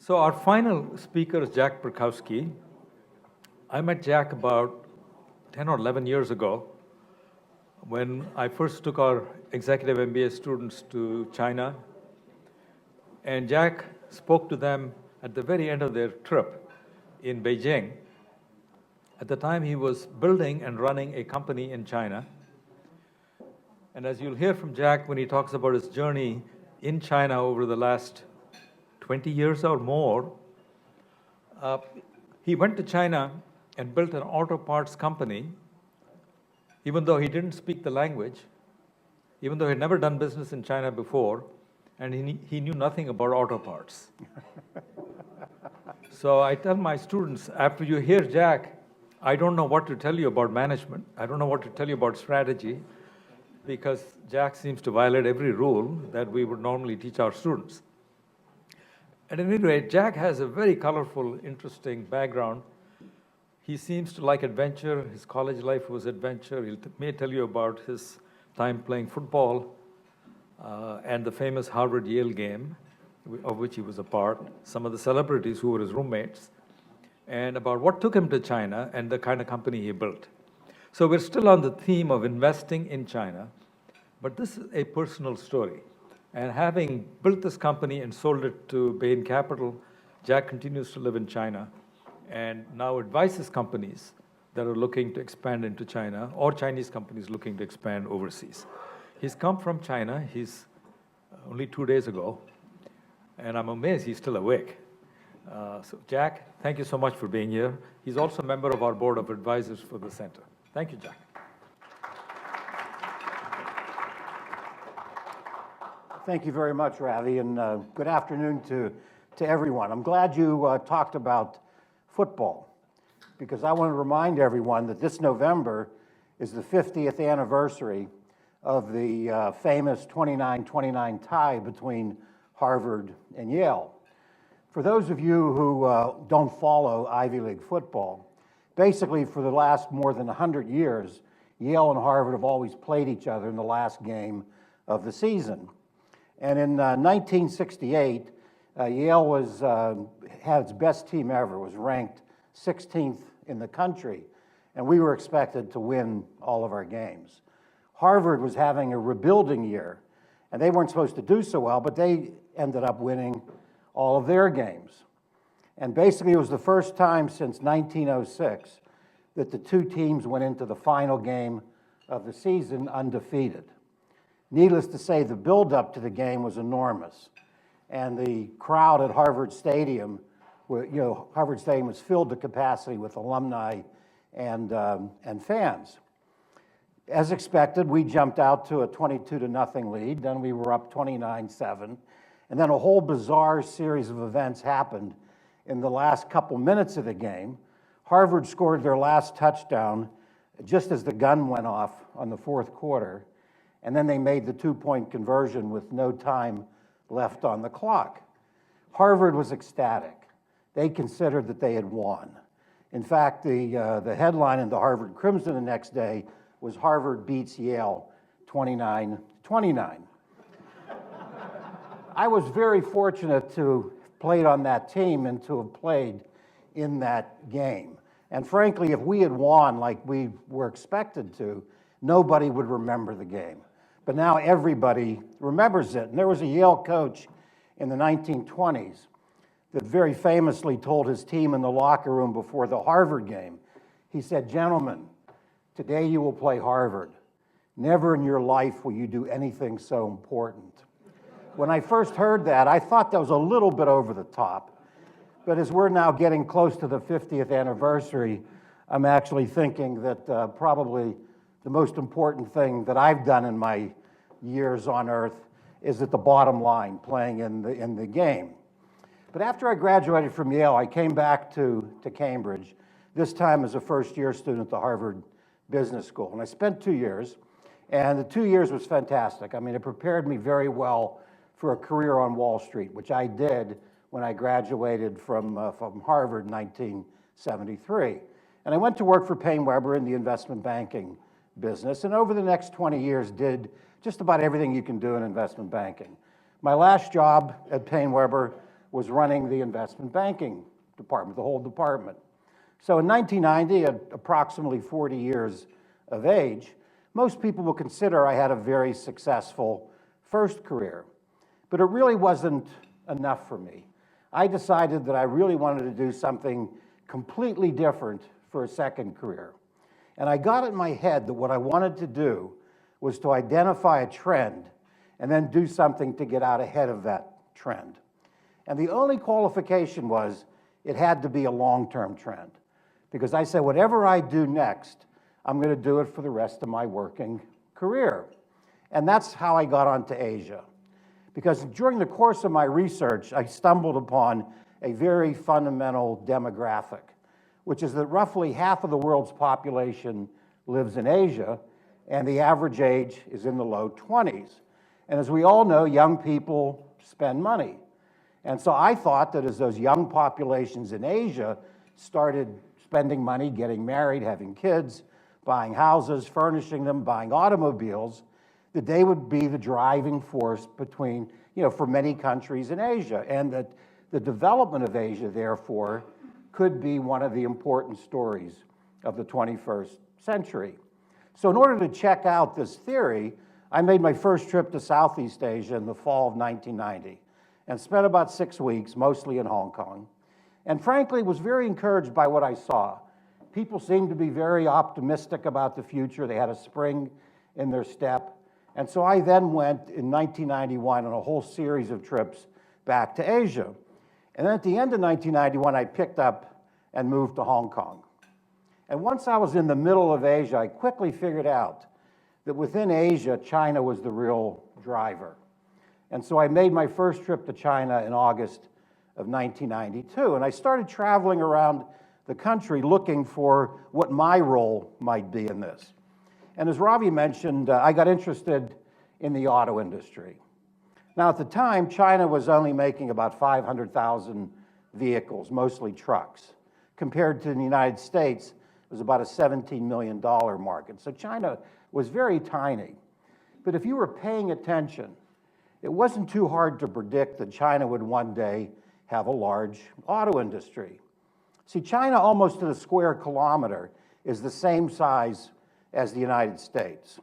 So our final speaker is Jack Perkowski. I met Jack about 10 or 11 years ago when I first took our executive MBA students to China. And Jack spoke to them at the very end of their trip in Beijing. At the time, he was building and running a company in China. And as you'll hear from Jack when he talks about his journey in China over the last 20 years or more, he went to China and built an auto parts company, even though he didn't speak the language, even though he had never done business in China before, and he knew nothing about auto parts. So I tell my students, after you hear Jack, I don't know what to tell you about management. I don't know what to tell you about strategy, because Jack seems to violate every rule that we would normally teach our students. At any rate, Jack has a very colorful, interesting background. He seems to like adventure. His college life was adventure. He may tell you about his time playing football and the famous Harvard-Yale game, of which he was a part, some of the celebrities who were his roommates, and about what took him to China and the kind of company he built. So we're still on the theme of investing in China, but this is a personal story. And having built this company and sold it to Bain Capital, Jack continues to live in China and now advises companies that are looking to expand into China or Chinese companies looking to expand overseas. He's come from China. He's only 2 days ago, and I'm amazed he's still awake. So Jack, thank you so much for being here. He's also a member of our board of advisors for the center. Thank you, Jack. Thank you very much, Ravi, and good afternoon to everyone. I'm glad you talked about football, because I want to remind everyone that this November is the 50th anniversary of the famous 29-29 tie between Harvard and Yale. For those of you who don't follow Ivy League football, basically for the last more than 100 years, Yale and Harvard have always played each other in the last game of the season. And in 1968, Yale had its best team ever, was ranked 16th in the country, and we were expected to win all of our games. Harvard was having a rebuilding year, and they weren't supposed to do so well, but they ended up winning all of their games. And basically, it was the first time since 1906 that the two teams went into the final game of the season undefeated. Needless to say, the build-up to the game was enormous, and the crowd at Harvard Stadium, Harvard Stadium was filled to capacity with alumni and fans. As expected, we jumped out to a 22-0 lead. Then we were up 29-7, and then a whole bizarre series of events happened in the last couple minutes of the game. Harvard scored their last touchdown just as the gun went off on the fourth quarter. And then they made the two-point conversion with no time left on the clock. Harvard was ecstatic. They considered that they had won. In fact, the headline in the Harvard Crimson the next day was Harvard beats Yale 29-29. I was very fortunate to have played on that team and to have played in that game. And frankly, if we had won like we were expected to, nobody would remember the game. But now everybody remembers it. And there was a Yale coach in the 1920s that very famously told his team in the locker room before the Harvard game, he said, "Gentlemen, today you will play Harvard. Never in your life will you do anything so important." When I first heard that, I thought that was a little bit over the top. But as we're now getting close to the 50th anniversary, I'm actually thinking that probably the most important thing that I've done in my years on Earth is at the bottom line, playing in the game. But after I graduated from Yale, I came back to Cambridge, this time as a first-year student at the Harvard Business School. And I spent 2 years, and the 2 years was fantastic. I mean, it prepared me very well for a career on Wall Street, which I did when I graduated from Harvard in 1973. And I went to work for PaineWebber in the investment banking business, and over the next 20 years did just about everything you can do in investment banking. My last job at PaineWebber was running the investment banking department, the whole department. So in 1990, at approximately 40 years of age, most people will consider I had a very successful first career. But it really wasn't enough for me. I decided that I really wanted to do something completely different for a second career. And I got it in my head that what I wanted to do was to identify a trend and then do something to get out ahead of that trend. And the only qualification was it had to be a long-term trend. Because I said, whatever I do next, I'm going to do it for the rest of my working career. And that's how I got onto Asia. Because during the course of my research, I stumbled upon a very fundamental demographic, which is that roughly half of the world's population lives in Asia, and the average age is in the low 20s. And as we all know, young people spend money. And so I thought that as those young populations in Asia started spending money, getting married, having kids, buying houses, furnishing them, buying automobiles, that they would be the driving force between, for many countries in Asia, and that the development of Asia, therefore, could be one of the important stories of the 21st century. So in order to check out this theory, I made my first trip to Southeast Asia in the fall of 1990 and spent about 6 weeks, mostly in Hong Kong, and frankly was very encouraged by what I saw. People seemed to be very optimistic about the future. They had a spring in their step. And so I then went in 1991 on a whole series of trips back to Asia. And then at the end of 1991, I picked up and moved to Hong Kong. And once I was in the middle of Asia, I quickly figured out that within Asia, China was the real driver. And so I made my first trip to China in August of 1992. And I started traveling around the country looking for what my role might be in this. And as Ravi mentioned, I got interested in the auto industry. Now, at the time, China was only making about 500,000 vehicles, mostly trucks. Compared to the United States, it was about a $17 million market. So China was very tiny. But if you were paying attention, it wasn't too hard to predict that China would one day have a large auto industry. See, China, almost to the square kilometer, is the same size as the United States.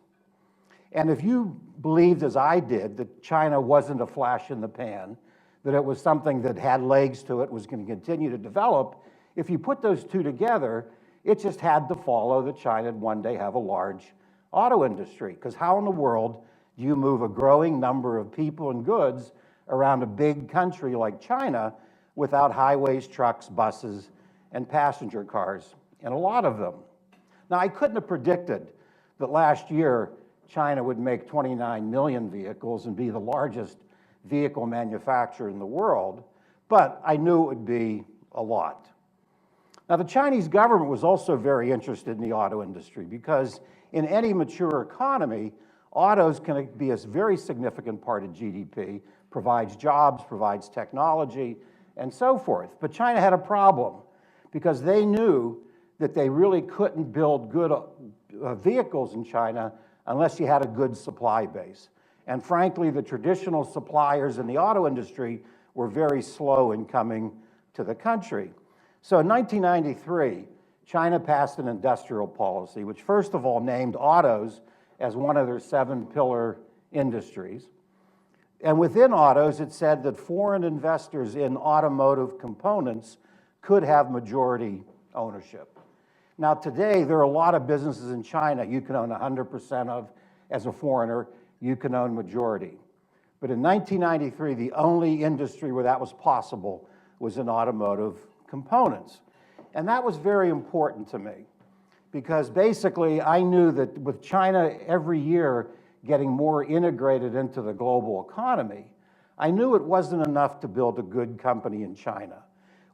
And if you believed, as I did, that China wasn't a flash in the pan, that it was something that had legs to it, was going to continue to develop, if you put those two together, it just had to follow that China would one day have a large auto industry. Because how in the world do you move a growing number of people and goods around a big country like China without highways, trucks, buses, and passenger cars, and a lot of them? Now, I couldn't have predicted that last year China would make 29 million vehicles and be the largest vehicle manufacturer in the world, but I knew it would be a lot. Now, the Chinese government was also very interested in the auto industry because in any mature economy, autos can be a very significant part of GDP, provides jobs, provides technology, and so forth. But China had a problem because they knew that they really couldn't build good vehicles in China unless you had a good supply base. And frankly, the traditional suppliers in the auto industry were very slow in coming to the country. So in 1993, China passed an industrial policy, which first of all named autos as one of their 7 pillar industries. And within autos, it said that foreign investors in automotive components could have majority ownership. Now, today, there are a lot of businesses in China you can own 100% of as a foreigner. You can own majority. But in 1993, the only industry where that was possible was in automotive components. And that was very important to me because basically I knew that with China every year getting more integrated into the global economy, I knew it wasn't enough to build a good company in China.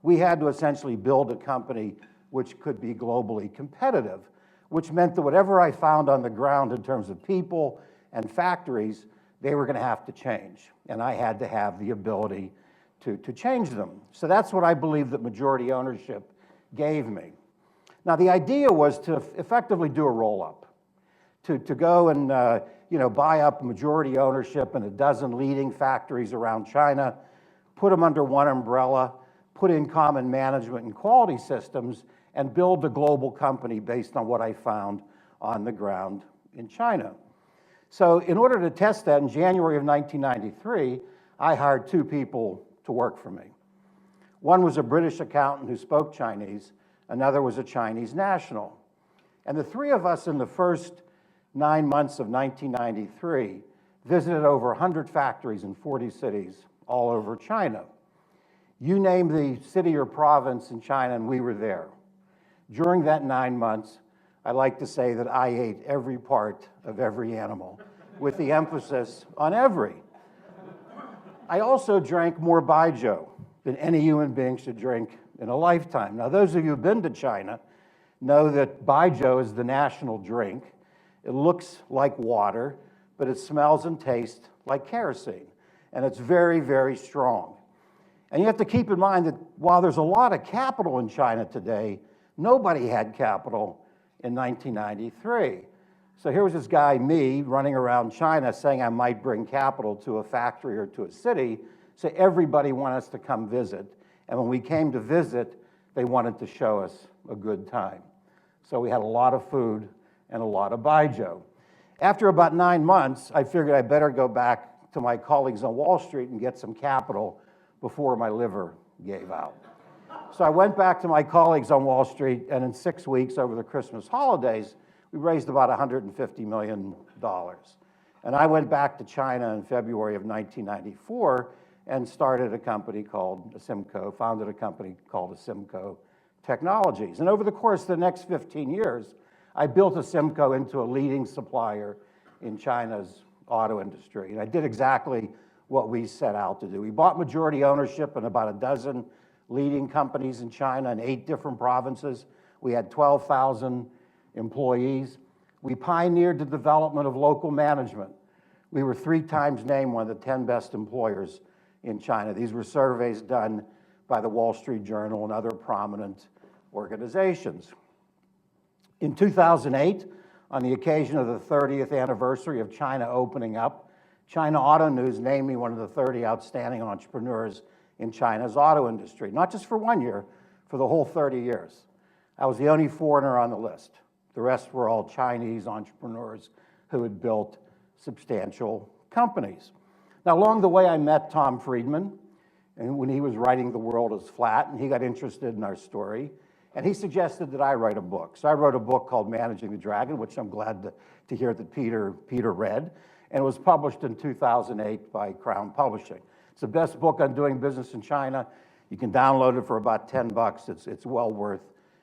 We had to essentially build a company which could be globally competitive, which meant that whatever I found on the ground in terms of people and factories, they were going to have to change. And I had to have the ability to change them. So that's what I believe that majority ownership gave me. Now, the idea was to effectively do a roll-up, to go and buy up majority ownership in a dozen leading factories around China, put them under one umbrella, put in common management and quality systems, and build a global company based on what I found on the ground in China. So in order to test that, in January of 1993, I hired 2 people to work for me. One was a British accountant who spoke Chinese, another was a Chinese national. And the 3 of us in the first 9 months of 1993 visited over 100 factories in 40 cities all over China. You name the city or province in China and we were there. During that 9 months, I like to say that I ate every part of every animal, with the emphasis on every. I also drank more baijiu than any human being should drink in a lifetime. Now, those of you who've been to China know that baijiu is the national drink. It looks like water, but it smells and tastes like kerosene. And it's very, very strong. And you have to keep in mind that while there's a lot of capital in China today, nobody had capital in 1993. So here was this guy, me, running around China saying I might bring capital to a factory or to a city, so everybody wanted us to come visit. And when we came to visit, they wanted to show us a good time. So we had a lot of food and a lot of baijiu. After about 9 months, I figured I better go back to my colleagues on Wall Street and get some capital before my liver gave out. So I went back to my colleagues on Wall Street, and in 6 weeks over the Christmas holidays, we raised about $150 million. And I went back to China in February of 1994 and started a company called Asimco, founded a company called Asimco Technologies. And over the course of the next 15 years, I built Asimco into a leading supplier in China's auto industry. And I did exactly what we set out to do. We bought majority ownership in about a dozen leading companies in China in 8 different provinces. We had 12,000 employees. We pioneered the development of local management. We were 3 times named one of the 10 best employers in China. These were surveys done by the Wall Street Journal and other prominent organizations. In 2008, on the occasion of the 30th anniversary of China opening up, China Auto News named me one of the 30 outstanding entrepreneurs in China's auto industry, not just for 1 year, for the whole 30 years. I was the only foreigner on the list. The rest were all Chinese entrepreneurs who had built substantial companies. Now, along the way, I met Tom Friedman, and when he was writing The World is Flat, and he got interested in our story, and he suggested that I write a book. So I wrote a book called Managing the Dragon, which I'm glad to hear that Peter read, and it was published in 2008 by Crown Publishing. It's the best book on doing business in China. You can download it for about $10. It's well worth,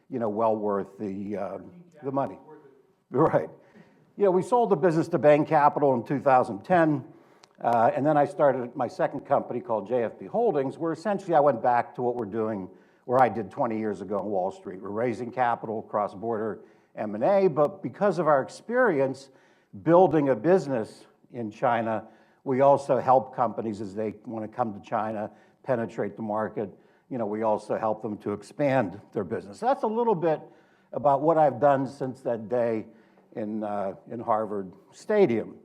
the money. Right. We sold the business to Bain Capital in 2010, and then I started my second company called JFB Holdings, where essentially I went back to what we're doing, where I did 20 years ago on Wall Street. We're raising capital, cross-border M&A, but because of our experience building a business in China, we also help companies as they want to come to China, penetrate the market. We also help them to expand their business. So that's a little bit about what I've done since that day in Harvard Stadium.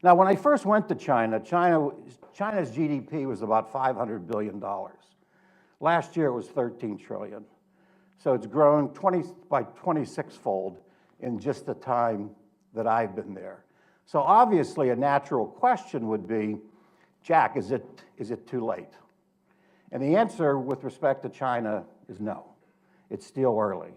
Now, when I first went to China's GDP was about $500 billion. Last year, it was $13 trillion. So it's grown 26-fold in just the time that I've been there. So obviously, a natural question would be, Jack, is it too late? And the answer with respect to China is no. It's still early.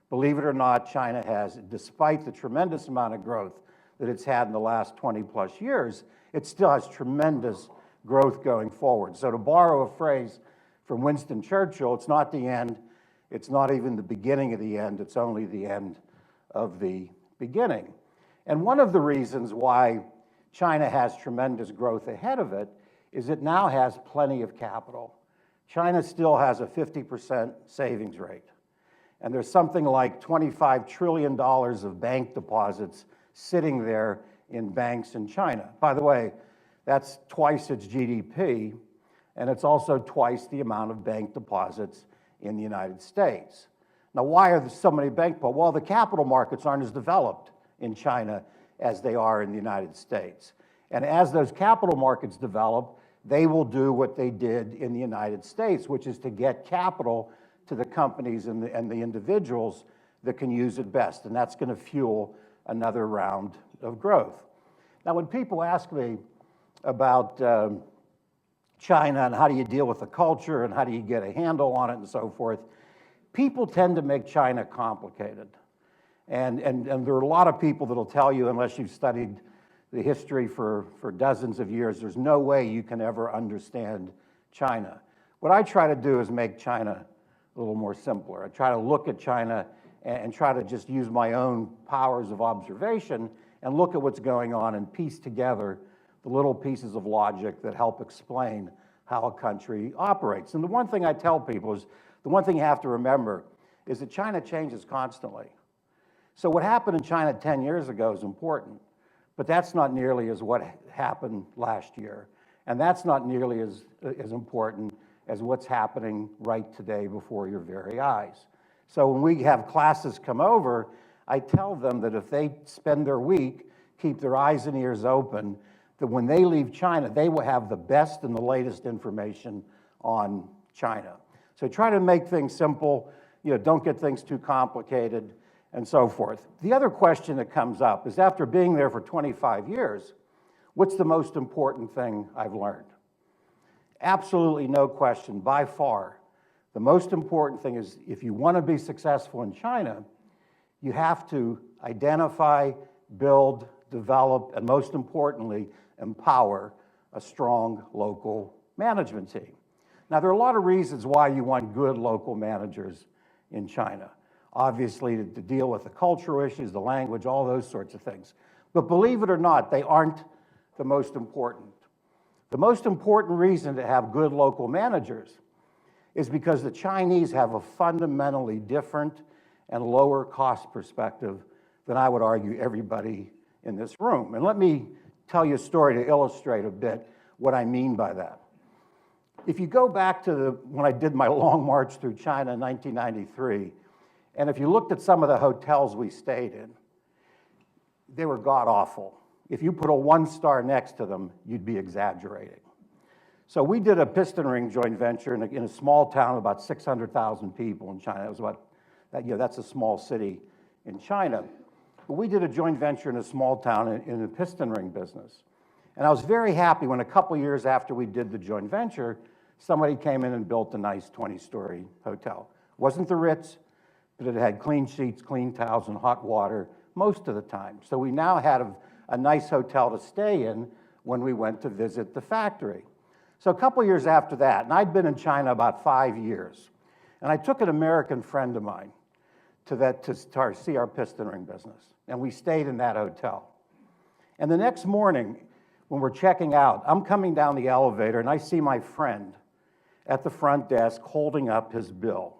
Believe it or not, China has, despite the tremendous amount of growth that it's had in the last 20 plus years, it still has tremendous growth going forward. So to borrow a phrase from Winston Churchill, it's not the end, it's not even the beginning of the end, it's only the end of the beginning. And one of the reasons why China has tremendous growth ahead of it is it now has plenty of capital. China still has a 50% savings rate. And there's something like $25 trillion of bank deposits sitting there in banks in China. By the way, that's twice its GDP, and it's also twice the amount of bank deposits in the United States. Now, why are there so many bank deposits? Well, the capital markets aren't as developed in China as they are in the United States. And as those capital markets develop, they will do what they did in the United States, which is to get capital to the companies and the individuals that can use it best, and that's going to fuel another round of growth. Now, when people ask me about China and how do you deal with the culture and how do you get a handle on it and so forth, people tend to make China complicated. And there are a lot of people that'll tell you, unless you've studied the history for dozens of years, there's no way you can ever understand China. What I try to do is make China a little more simpler. I try to look at China and try to just use my own powers of observation and look at what's going on and piece together the little pieces of logic that help explain how a country operates. And the one thing I tell people is, the one thing you have to remember is that China changes constantly. So what happened in China 10 years ago is important, but that's not nearly as what happened last year. And that's not nearly as important as what's happening right today before your very eyes. So when we have classes come over, I tell them that if they spend their week, keep their eyes and ears open, that when they leave China, they will have the best and the latest information on China. So try to make things simple, don't get things too complicated, and so forth. The other question that comes up is, after being there for 25 years, what's the most important thing I've learned? Absolutely no question, by far. The most important thing is, if you want to be successful in China, you have to identify, build, develop, and most importantly, empower a strong local management team. Now, there are a lot of reasons why you want good local managers in China. Obviously, to deal with the cultural issues, the language, all those sorts of things. But believe it or not, they aren't the most important. The most important reason to have good local managers is because the Chinese have a fundamentally different and lower cost perspective than, I would argue, everybody in this room. And let me tell you a story to illustrate a bit what I mean by that. If you go back to when I did my long march through China in 1993, and if you looked at some of the hotels we stayed in, they were god-awful. If you put a 1-star next to them, you'd be exaggerating. So we did a piston ring joint venture in a small town of about 600,000 people in China. It was about, that's a small city in China. But we did a joint venture in a small town in the piston ring business. And I was very happy when, a couple years after we did the joint venture, somebody came in and built a nice 20-story hotel. It wasn't the Ritz, but it had clean sheets, clean towels, and hot water most of the time. So we now had a nice hotel to stay in when we went to visit the factory. So a couple years after that, and I'd been in China about 5 years, and I took an American friend of mine to see our piston ring business, and we stayed in that hotel. And the next morning, when we're checking out, I'm coming down the elevator, and I see my friend at the front desk holding up his bill,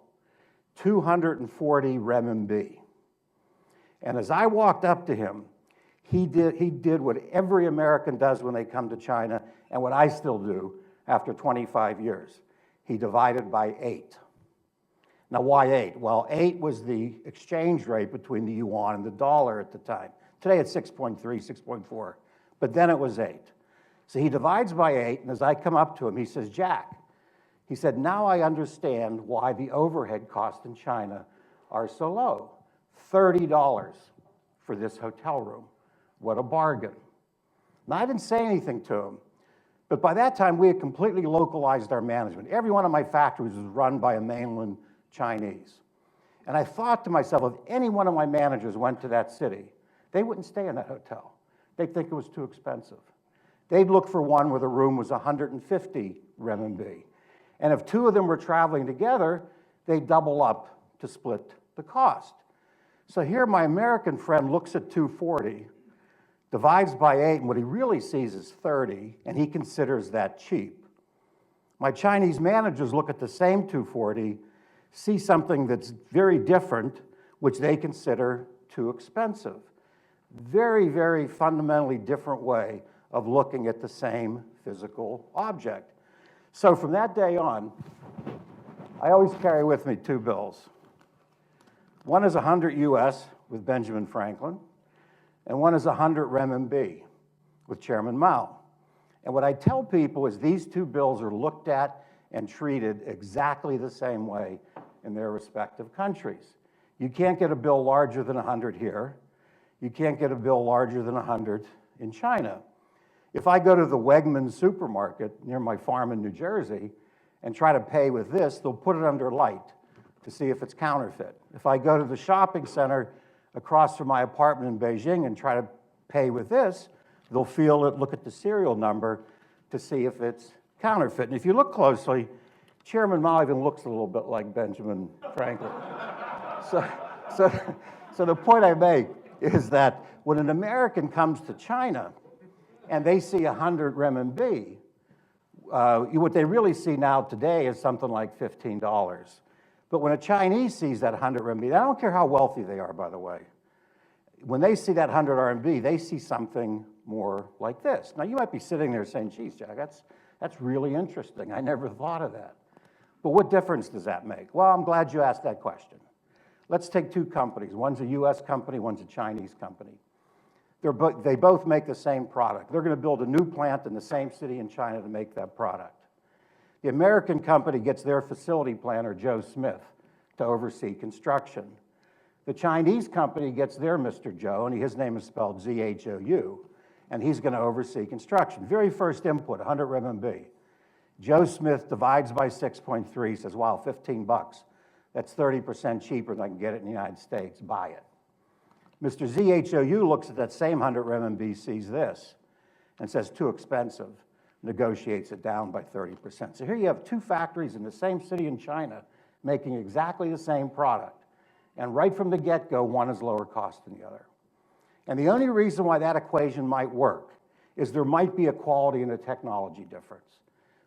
240 renminbi. And as I walked up to him, he did what every American does when they come to China, and what I still do after 25 years. He divided by 8. Now, why 8? Well, 8 was the exchange rate between the yuan and the dollar at the time. Today it's 6.3, 6.4, but then it was 8. So he divides by 8, and as I come up to him, he says, "Jack," he said, "now I understand why the overhead costs in China are so low. $30 for this hotel room. What a bargain." Now, I didn't say anything to him, but by that time, we had completely localized our management. Every one of my factories was run by a mainland Chinese. And I thought to myself, if any one of my managers went to that city, they wouldn't stay in that hotel. They'd think it was too expensive. They'd look for one where the room was 150 renminbi. And if 2 of them were traveling together, they'd double up to split the cost. So here my American friend looks at 240, divides by 8, and what he really sees is 30, and he considers that cheap. My Chinese managers look at the same 240, see something that's very different, which they consider too expensive. Very, very fundamentally different way of looking at the same physical object. So from that day on, I always carry with me 2 bills. One is 100 U.S. with Benjamin Franklin, and one is 100 renminbi with Chairman Mao. And what I tell people is these two bills are looked at and treated exactly the same way in their respective countries. You can't get a bill larger than 100 here. You can't get a bill larger than 100 in China. If I go to the Wegmans supermarket near my farm in New Jersey and try to pay with this, they'll put it under light to see if it's counterfeit. If I go to the shopping center across from my apartment in Beijing and try to pay with this, they'll feel it, look at the serial number to see if it's counterfeit. And if you look closely, Chairman Mao even looks a little bit like Benjamin Franklin. So the point I make is that when an American comes to China and they see 100 renminbi, what they really see now today is something like $15. But when a Chinese sees that 100 renminbi, I don't care how wealthy they are, by the way, when they see that 100 RMB, they see something more like this. Now, you might be sitting there saying, geez, Jack, that's really interesting. I never thought of that. But what difference does that make? Well, I'm glad you asked that question. Let's take two companies. One's a US company, one's a Chinese company. They both make the same product. They're going to build a new plant in the same city in China to make that product. The American company gets their facility planner, Joe Smith, to oversee construction. The Chinese company gets their Mr. Joe, and his name is spelled Z-H-O-U, and he's going to oversee construction. Very first input, 100 renminbi. Joe Smith divides by 6.3, says, wow, $15. That's 30% cheaper than I can get it in the United States. Buy it. Mr. Z-H-O-U looks at that same 100 renminbi, sees this, and says, too expensive, negotiates it down by 30%. So here you have two factories in the same city in China making exactly the same product. And right from the get-go, one is lower cost than the other. And the only reason why that equation might work is there might be a quality and a technology difference.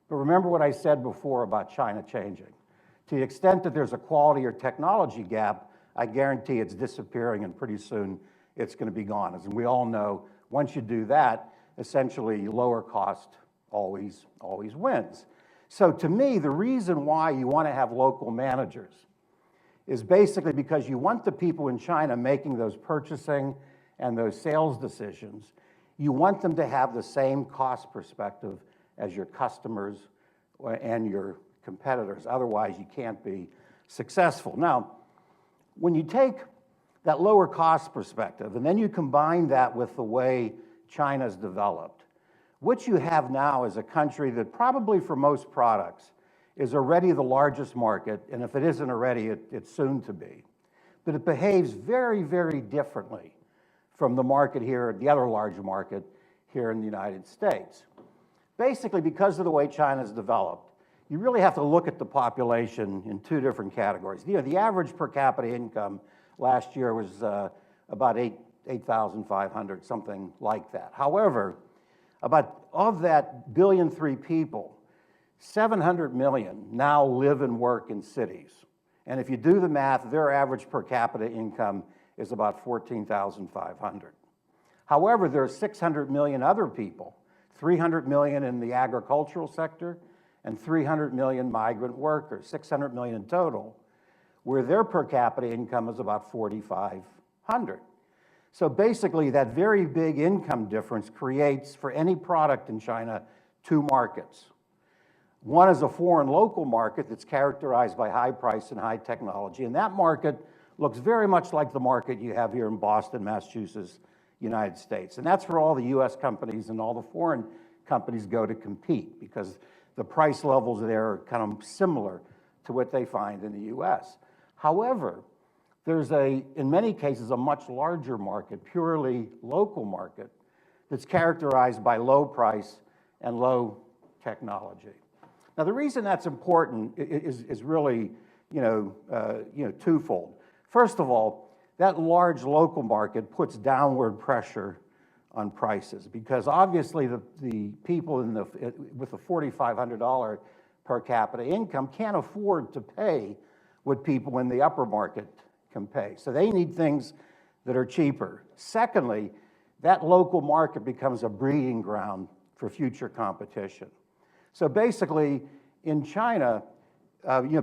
But remember what I said before about China changing. To the extent that there's a quality or technology gap, I guarantee it's disappearing, and pretty soon it's going to be gone. As we all know, once you do that, essentially lower cost always wins. So to me, the reason why you want to have local managers is basically because you want the people in China making those purchasing and those sales decisions, you want them to have the same cost perspective as your customers and your competitors. Otherwise, you can't be successful. Now, when you take that lower cost perspective and then you combine that with the way China's developed, what you have now is a country that probably for most products is already the largest market, and if it isn't already, it's soon to be. But it behaves very, very differently from the market here, the other large market here in the United States. Basically, because of the way China's developed, you really have to look at the population in two different categories. The average per capita income last year was about 8,500, something like that. However, of that 1.3 billion people, 700 million now live and work in cities. And if you do the math, their average per capita income is about 14,500. However, there are 600 million other people, 300 million in the agricultural sector and 300 million migrant workers, 600 million in total, where their per capita income is about 4,500. So basically, that very big income difference creates, for any product in China, two markets. One is a foreign local market that's characterized by high price and high technology, and that market looks very much like the market you have here in Boston, Massachusetts, United States. And that's where all the US companies and all the foreign companies go to compete, because the price levels there are kind of similar to what they find in the US. However, there's in many cases, a much larger market, purely local market, that's characterized by low price and low technology. Now, the reason that's important is really, twofold. First of all, that large local market puts downward pressure on prices, because obviously the people with the $4,500 per capita income can't afford to pay what people in the upper market can pay. So they need things that are cheaper. Secondly, that local market becomes a breeding ground for future competition. So basically, in China,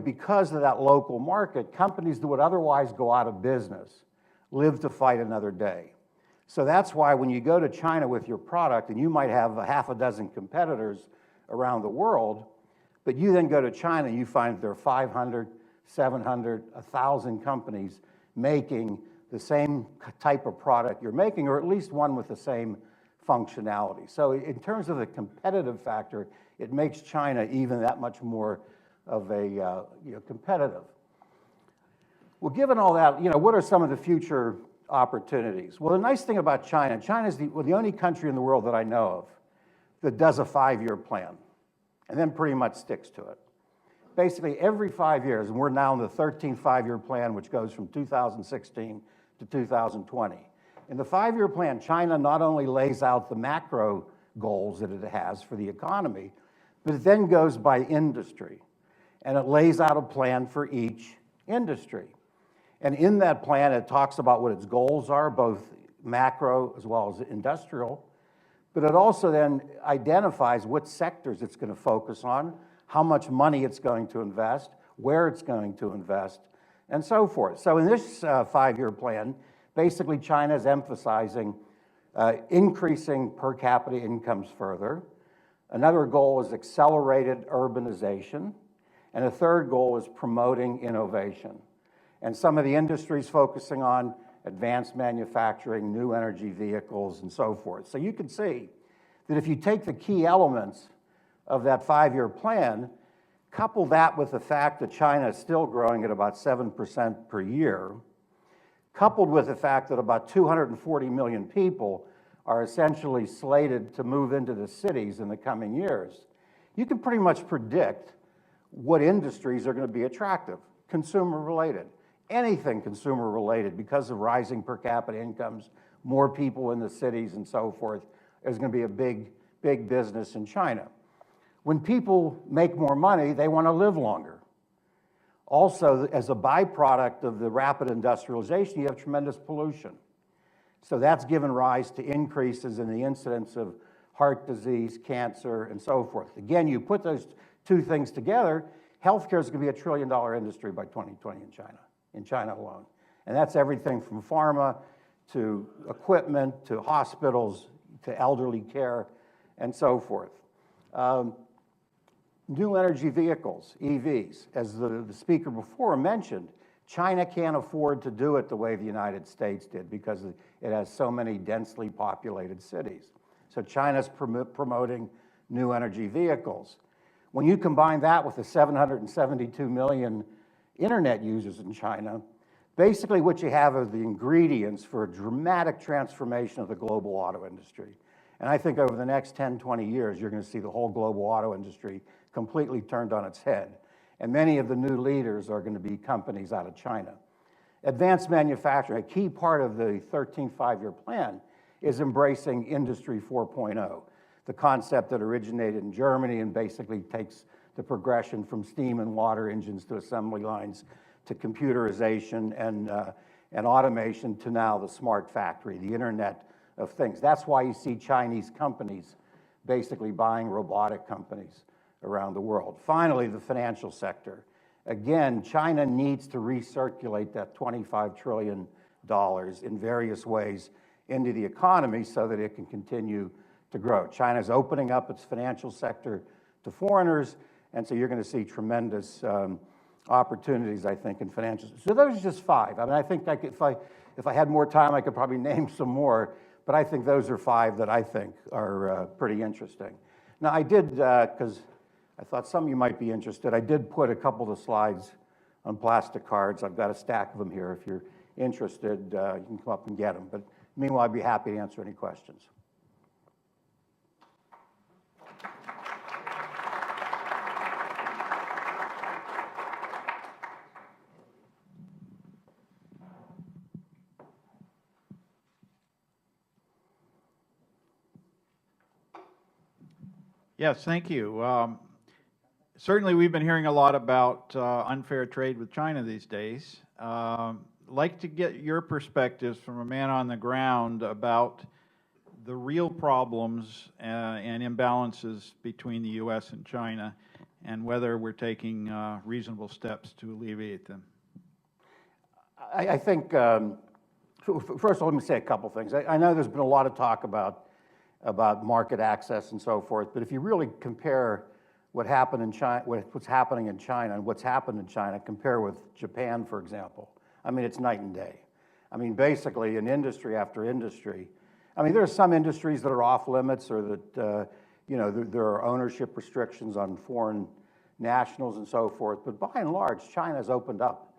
because of that local market, companies that would otherwise go out of business live to fight another day. So that's why when you go to China with your product, and you might have a half a dozen competitors around the world, but you then go to China and you find there are 500, 700, 1,000 companies making the same type of product you're making, or at least one with the same functionality. So in terms of the competitive factor, it makes China even that much more of a competitive. Well, given all that, what are some of the future opportunities? Well, the nice thing about China is the only country in the world that I know of that does a 5-year plan and then pretty much sticks to it. Basically, every 5 years, and we're now in the 13th 5-year plan, which goes from 2016 to 2020. In the 5-year plan, China not only lays out the macro goals that it has for the economy, but it then goes by industry, and it lays out a plan for each industry. And in that plan, it talks about what its goals are, both macro as well as industrial, but it also then identifies what sectors it's going to focus on, how much money it's going to invest, where it's going to invest, and so forth. So in this 5-year plan, basically China is emphasizing increasing per capita incomes further. Another goal is accelerated urbanization. And a third goal is promoting innovation. And some of the industries focusing on advanced manufacturing, new energy vehicles, and so forth. So you can see that if you take the key elements of that 5-year plan, couple that with the fact that China is still growing at about 7% per year, coupled with the fact that about 240 million people are essentially slated to move into the cities in the coming years, you can pretty much predict what industries are going to be attractive, consumer-related. Anything consumer-related, because of rising per capita incomes, more people in the cities and so forth, is going to be a big, big business in China. When people make more money, they want to live longer. Also, as a byproduct of the rapid industrialization, you have tremendous pollution. So that's given rise to increases in the incidence of heart disease, cancer, and so forth. Again, you put those two things together, healthcare is going to be a $1 trillion industry by 2020 in China alone. And that's everything from pharma to equipment to hospitals to elderly care and so forth. New energy vehicles, EVs, as the speaker before mentioned, China can't afford to do it the way the United States did because it has so many densely populated cities. So China's promoting new energy vehicles. When you combine that with the 772 million internet users in China, basically what you have are the ingredients for a dramatic transformation of the global auto industry. And I think over the next 10, 20 years, you're going to see the whole global auto industry completely turned on its head. And many of the new leaders are going to be companies out of China. Advanced manufacturing, a key part of the 13th 5-year plan, is embracing Industry 4.0. The concept that originated in Germany and basically takes the progression from steam and water engines to assembly lines to computerization and automation to now the smart factory, the Internet of Things. That's why you see Chinese companies basically buying robotic companies around the world. Finally, the financial sector. Again, China needs to recirculate that $25 trillion in various ways into the economy so that it can continue to grow. China's opening up its financial sector to foreigners, and so you're going to see tremendous opportunities, I think, in financial. So those are just 5. I mean, I think if I had more time, I could probably name some more, but I think those are 5 that I think are pretty interesting. Now, I did, because I thought some of you might be interested, I did put a couple of slides on plastic cards. I've got a stack of them here. If you're interested, you can come up and get them. But meanwhile, I'd be happy to answer any questions. Yes, thank you. Certainly, we've been hearing a lot about unfair trade with China these days. Like to get your perspectives from a man on the ground about the real problems and imbalances between the U.S. and China, and whether we're taking reasonable steps to alleviate them. I think, First of all, let me say a couple things. I know there's been a lot of talk about market access and so forth, but if you really compare what happened in China, what's happening in China and what's happened in China, compare with Japan, for example, I mean, it's night and day. I mean, basically, in industry after industry, I mean, there are some industries that are off limits or that, you know, there are ownership restrictions on foreign nationals and so forth, but by and large, China's opened up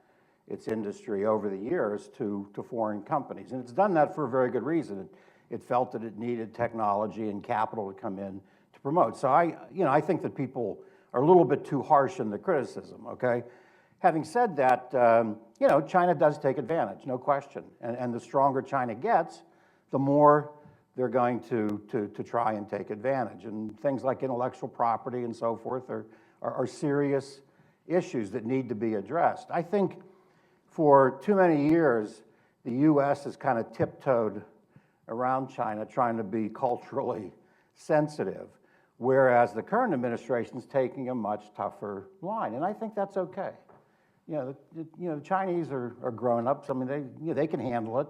its industry over the years to foreign companies, and it's done that for a very good reason. It felt that it needed technology and capital to come in to promote. So I think that people are a little bit too harsh in the criticism, okay? Having said that, you know, China does take advantage, no question. And the stronger China gets, the more they're going to try and take advantage. And things like intellectual property and so forth are serious issues that need to be addressed. I think for too many years, the U.S. has kind of tiptoed around China, trying to be culturally sensitive, whereas the current administration is taking a much tougher line, and I think that's okay. You know, the Chinese are grown-ups. I mean, they can handle it,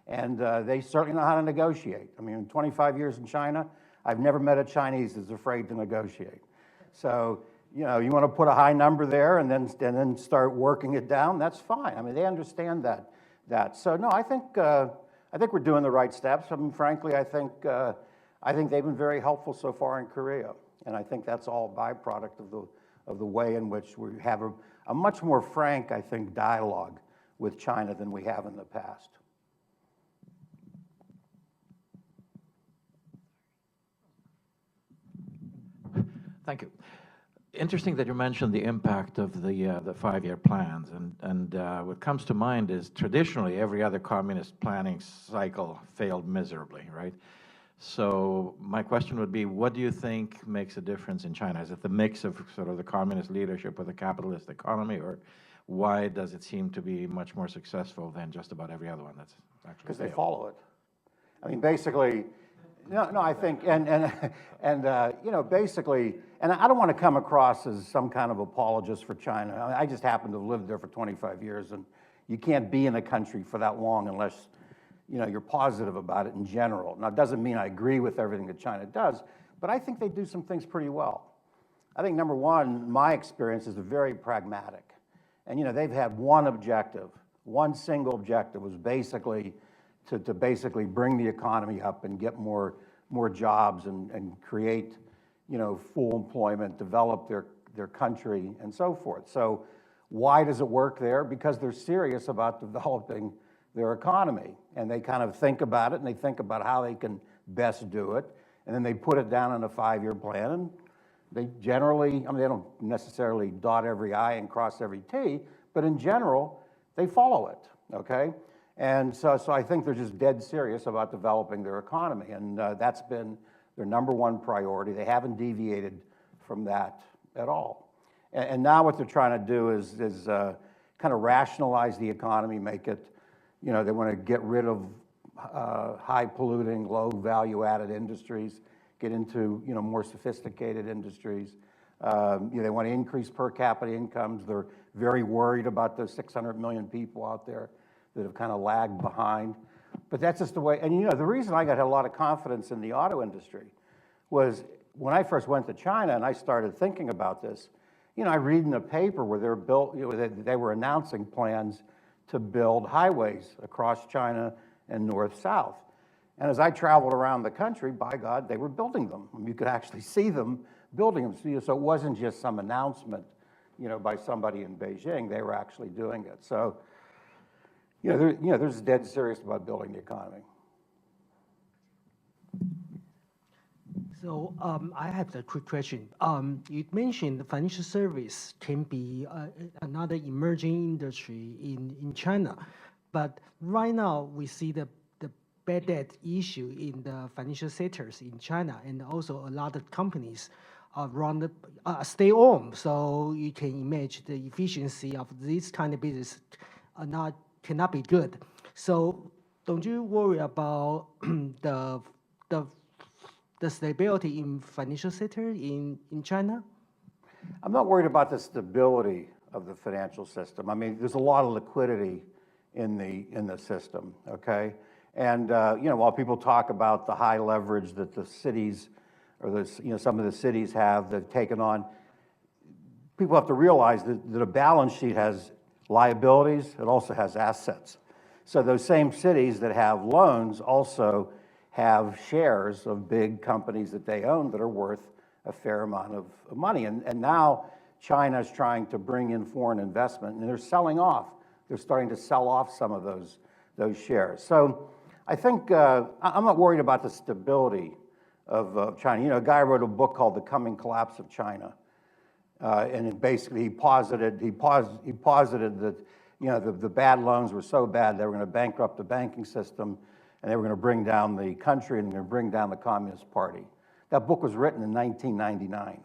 and they certainly know how to negotiate. I mean, in 25 years in China, I've never met a Chinese that's afraid to negotiate. So, you know, you want to put a high number there and then start working it down, that's fine. I mean, they understand that. So, no, I think we're doing the right steps. I mean, frankly, I think they've been very helpful so far in Korea, and I think that's all a byproduct of the way in which we have a much more frank, I think, dialogue with China than we have in the past. Thank you. Interesting that you mentioned the impact of the five-year plans, and what comes to mind is traditionally every other communist planning cycle failed miserably, right? So my question would be, what do you think makes a difference in China? Is it the mix of sort of the communist leadership with a capitalist economy, or why does it seem to be much more successful than just about every other one that's actually Because failed? they follow it. I mean, basically, no, I think, and you know, basically, and I don't want to come across as some kind of apologist for China. I mean, I just happen to have lived there for 25 years, and you can't be in a country for that long unless, you know, you're positive about it in general. Now, it doesn't mean I agree with everything that China does, but I think they do some things pretty well. I think, number one, my experience is very pragmatic. And, you know, they've had one objective, one single objective was basically to basically bring the economy up and get more jobs and create, you know, full employment, develop their country and so forth. So why does it work there? Because they're serious about developing their economy, and they kind of think about it, and they think about how they can best do it, and then they put it down in a five-year plan, and they generally, I mean, they don't necessarily dot every I and cross every T, but in general, they follow it, okay? And so I think they're just dead serious about developing their economy, and that's been their number one priority. They haven't deviated from that at all. And now what they're trying to do is kind of rationalize the economy, make it, you know, they want to get rid of high polluting, low value added industries, get into, you know, more sophisticated industries. You know, they want to increase per capita incomes. They're very worried about those 600 million people out there that have kind of lagged behind. But that's just the way, and you know, the reason I got a lot of confidence in the auto industry was when I first went to China and I started thinking about this, you know, I read in a paper where they were announcing plans to build highways across China and north-south. And as I traveled around the country, by God, they were building them. I mean, you could actually see them building them. So it wasn't just some announcement, you know, by somebody in Beijing. They were actually doing it. So, you know, they're just dead serious about building the economy. So I have a quick question. You mentioned the financial service can be another emerging industry in China, but right now we see the bad debt issue in the financial sectors in China, and also a lot of companies stay home. So you can imagine the efficiency of this kind of business cannot be good. So don't you worry about the stability in financial sector in China? I'm not worried about the stability of the financial system. I mean, there's a lot of liquidity in the system, okay? And, while people talk about the high leverage that the cities, or some of the cities have, they've taken on, people have to realize that a balance sheet has liabilities, it also has assets. So those same cities that have loans also have shares of big companies that they own that are worth a fair amount of money. And now China is trying to bring in foreign investment, and they're selling off. They're starting to sell off some of those shares. So I think I'm not worried about the stability of China. A guy wrote a book called The Coming Collapse of China. And basically he posited that the bad loans were so bad they were going to bankrupt the banking system, and they were going to bring down the country and going to bring down the Communist Party. That book was written in 1999.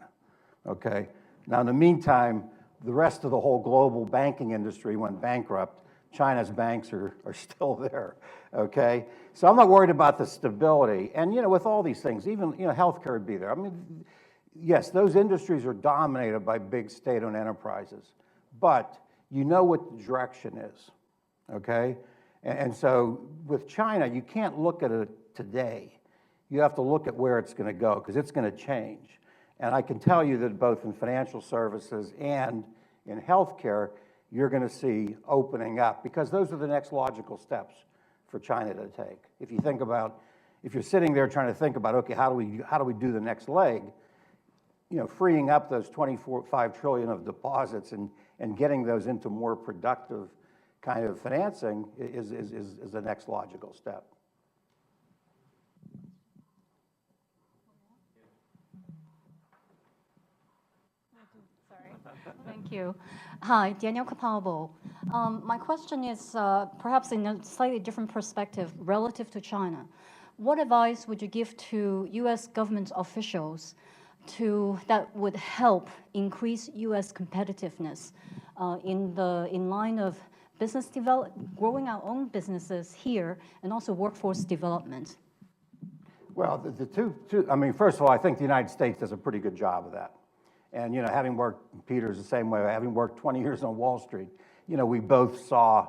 Okay. Now in the meantime, the rest of the whole global banking industry went bankrupt. China's banks are still there. Okay. So I'm not worried about the stability. And with all these things, even healthcare would be there. I mean, yes, those industries are dominated by big state-owned enterprises, but you know what the direction is, okay? And so with China, you can't look at it today. You have to look at where it's going to go, because it's going to change. And I can tell you that both in financial services and in healthcare, you're going to see opening up, because those are the next logical steps for China to take. If you think about, if you're sitting there trying to think about, okay, how do we do the next leg? Freeing up those 5 trillion of deposits and getting those into more productive kind of financing is the next logical step. Sorry. Thank you. Hi, Danielle Capalbo. My question is perhaps in a slightly different perspective relative to China. What advice would you give to U.S. government officials that would help increase U.S. competitiveness in line of business growing our own businesses here, and also workforce development? Well, the two, I mean, first of all, I think the United States does a pretty good job of that. And, having worked, Peter's the same way, having worked 20 years on Wall Street, we both saw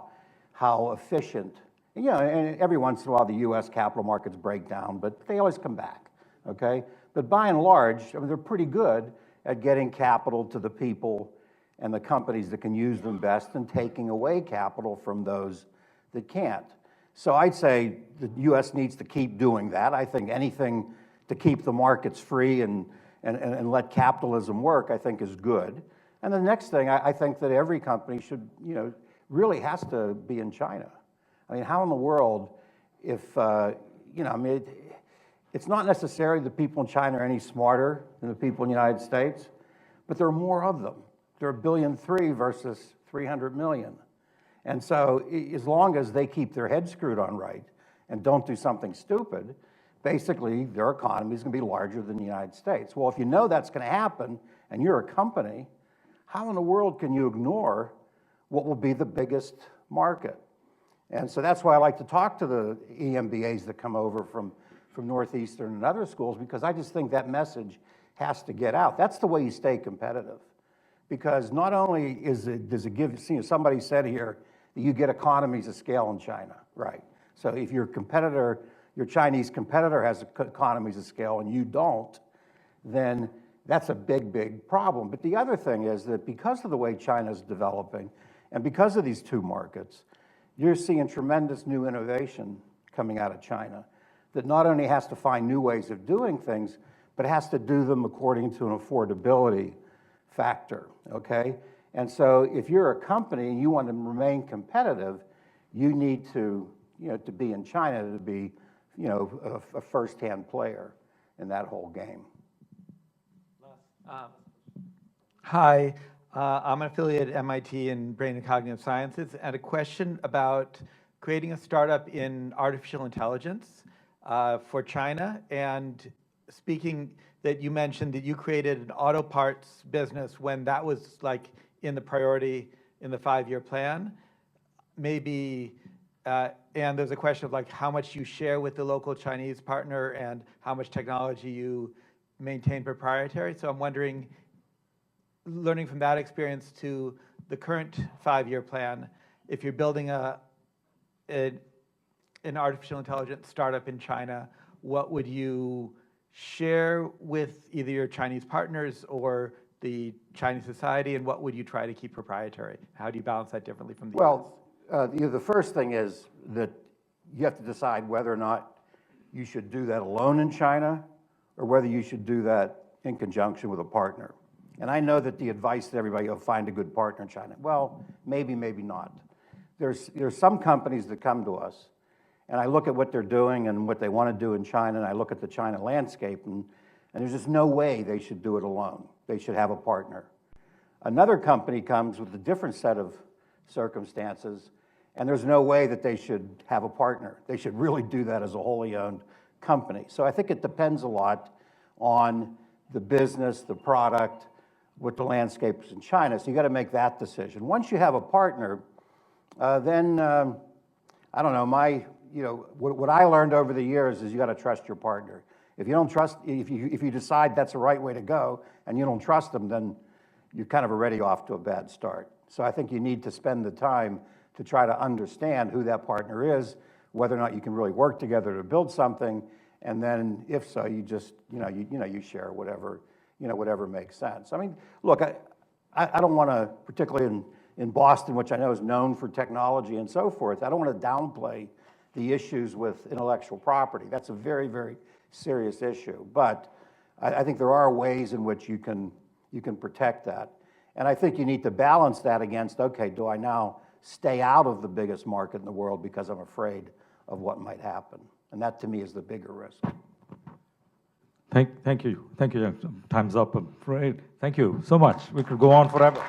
how efficient, and every once in a while the U.S. capital markets break down, but they always come back, okay? But by and large, I mean, they're pretty good at getting capital to the people and the companies that can use them best, and taking away capital from those that can't. So I'd say the U.S. needs to keep doing that. I think anything to keep the markets free and let capitalism work, I think is good. And the next thing, I think that every company should, really has to be in China. I mean, how in the world, if, I mean, it's not necessarily the people in China are any smarter than the people in the United States, but there are more of them. There are 1.3 billion versus 300 million. And so as long as they keep their heads screwed on right and don't do something stupid, basically their economy is going to be larger than the United States. Well, if you know that's going to happen and you're a company, how in the world can you ignore what will be the biggest market? And so that's why I like to talk to the EMBAs that come over from Northeastern and other schools, because I just think that message has to get out. That's the way you stay competitive. Because not only does it give, somebody said here that you get economies of scale in China, right? So if your competitor, your Chinese competitor has economies of scale and you don't, then that's a big, big problem. But the other thing is that because of the way China's developing and because of these two markets, you're seeing tremendous new innovation coming out of China that not only has to find new ways of doing things, but has to do them according to an affordability factor, okay? And so if you're a company and you want to remain competitive, you need to, to be in China to be, a first-hand player in that whole game. Hi, I'm an affiliate at MIT in Brain and Cognitive Sciences, and a question about creating a startup in artificial intelligence for China. And speaking that you mentioned that you created an auto parts business when that was like in the priority in the 5-year plan. Maybe, and there's a question of like how much you share with the local Chinese partner and how much technology you maintain proprietary. So I'm wondering, learning from that experience to the current 5-year plan, if you're building a an artificial intelligence startup in China, what would you share with either your Chinese partners or the Chinese society, and what would you try to keep proprietary? How do you balance that differently from the Well, the first thing is that you have to decide whether or not you should do that alone in China or whether you should do that in conjunction with a partner. And I know that the advice to everybody, oh, find a good partner in China. Well, maybe, maybe not. There's some companies that come to us, and I look at what they're doing and what they want to do in China, and I look at the China landscape, and there's just no way they should do it alone. They should have a partner. Another company comes with a different set of circumstances, and there's no way that they should have a partner. They should really do that as a wholly owned company. So I think it depends a lot on the business, the product, what the landscape is in China. So you got to make that decision. Once you have a partner, then I don't know. What I learned over the years is you got to trust your partner. If you don't trust, if you decide that's the right way to go, and you don't trust them, then you're kind of already off to a bad start. So I think you need to spend the time to try to understand who that partner is, whether or not you can really work together to build something, and then if so, you just you share whatever makes sense. I mean, look, I don't want to, particularly in Boston, which I know is known for technology and so forth, I don't want to downplay the issues with intellectual property. That's a very, very serious issue. But I think there are ways in which you can protect that. And I think you need to balance that against, okay, do I now stay out of the biggest market in the world because I'm afraid of what might happen? And that, to me, is the bigger risk. Thank you. Thank you. Time's up, I'm afraid. Thank you so much. We could go on forever.